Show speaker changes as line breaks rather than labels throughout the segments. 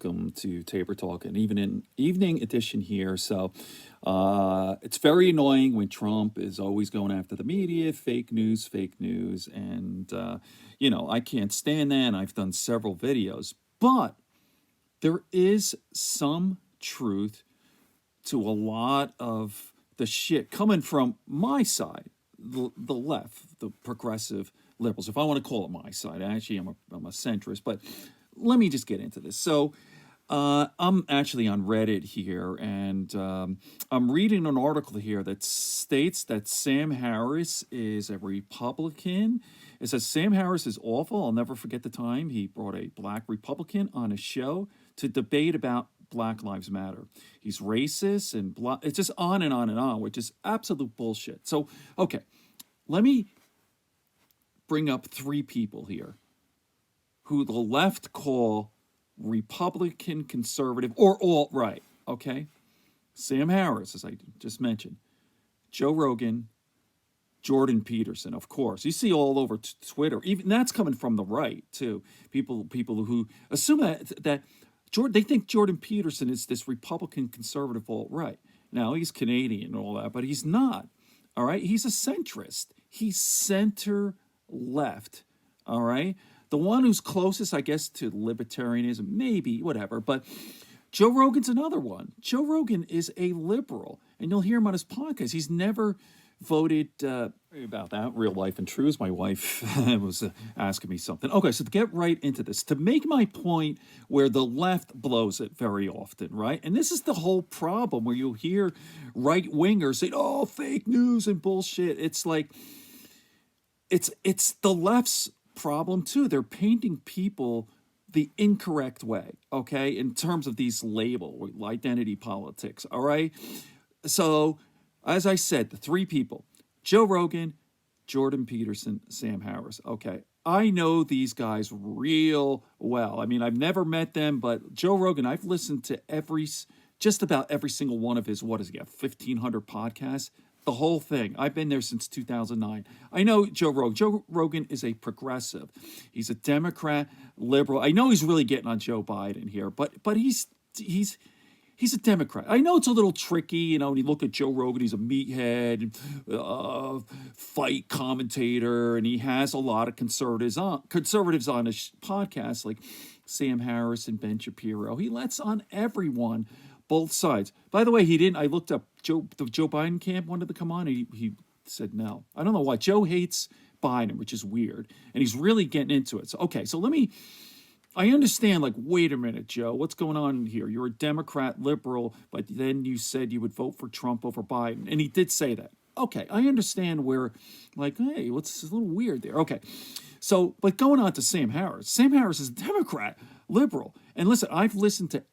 welcome to Tabor Talk, and even in evening edition here. So it's very annoying when Trump is always going after the media, fake news, and I can't stand that. And I've done several videos, but there is some truth to a lot of the shit coming from my side, the left, the progressive liberals, if I want to call it my side. Actually, I'm a centrist, but let me just get into this. So I'm actually on Reddit here, and I'm reading an article here that states that Sam Harris is a Republican. It says Sam Harris is awful. I'll never forget the time he brought a black Republican on a show to debate about Black Lives Matter. He's racist and it's just on and on and on, which is absolute bullshit. So, okay, let me bring up three people here who the left call Republican conservative or alt-right, okay? Sam Harris, as I just mentioned, Joe Rogan, Jordan Peterson, of course. You see all over Twitter, even that's coming from the right too. People who assume that they think Jordan Peterson is this Republican conservative alt-right. Now, he's Canadian and all that, but he's not, all right? He's a centrist. He's center left, all right? The one who's closest, I guess, to libertarianism, maybe, whatever, but Joe Rogan's another one. Joe Rogan is a liberal, and you'll hear him on his podcast. He's never voted about that, real life and truths. My wife was asking me something. Okay, so to get right into this, to make my point where the left blows it very often, right? And this is the whole problem where you'll hear right-wingers say, oh, fake news and bullshit. It's like, it's the left's problem too. They're painting people the incorrect way, okay, in terms of these label identity politics, all right? So, as I said, the three people, Joe Rogan, Jordan Peterson, Sam Harris, okay? I know these guys real well. I mean, I've never met them, but Joe Rogan, I've listened to just about every single one of his, 1,500 podcasts? The whole thing. I've been there since 2009. I know Joe Rogan. Joe Rogan is a progressive. He's a Democrat, liberal. I know he's really getting on Joe Biden here, but he's a Democrat. I know it's a little tricky, when you look at Joe Rogan, he's a meathead, fight commentator, and he has a lot of conservatives on his podcast, like Sam Harris and Ben Shapiro. He lets on everyone, both sides. By the way, he didn't. I looked up the Joe Biden camp wanted to come on. And he said no. I don't know why. Joe hates Biden, which is weird, and he's really getting into it. So I understand. Like, wait a minute, Joe, what's going on here? You're a Democrat, liberal, but then you said you would vote for Trump over Biden, and he did say that. Okay, I understand where, like, hey, what's a little weird there? Okay, so but going on to Sam Harris. Sam Harris is a Democrat, liberal, and listen, I've listened to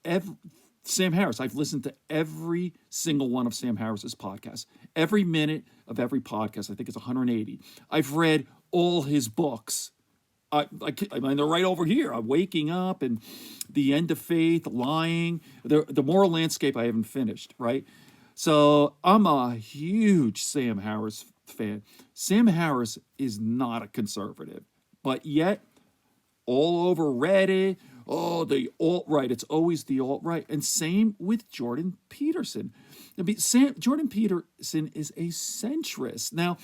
Sam Harris. I've listened to every single one of Sam Harris's podcasts. Every minute of every podcast, I think it's 180. I've read all his books. I mean, they're right over here. I'm Waking Up and The End of Faith, Lying, the Moral Landscape I haven't finished, right? So I'm a huge Sam Harris fan. Sam Harris is not a conservative, but yet all over Reddit, the alt-right. It's always the alt-right. And same with Jordan Peterson. Jordan Peterson is a centrist. Now,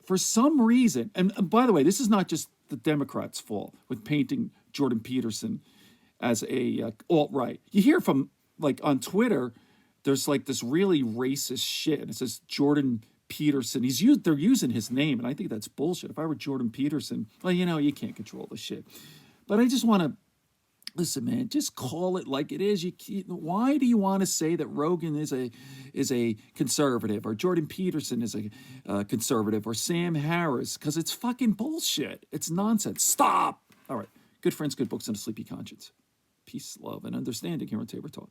for some reason, and by the way, this is not just the Democrats' fault with painting Jordan Peterson as a alt-right. You hear from, like, on Twitter, there's like this really racist shit. And it says Jordan Peterson. They're using his name, and I think that's bullshit. If I were Jordan Peterson, well, you can't control the shit. But I just want to, listen, man, just call it like it is. Why do you want to say that Rogan is a conservative, or Jordan Peterson is a conservative, or Sam Harris? Because it's fucking bullshit. It's nonsense. Stop. All right. Good friends, good books, and a sleepy conscience. Peace, love, and understanding here on Tabor Talk.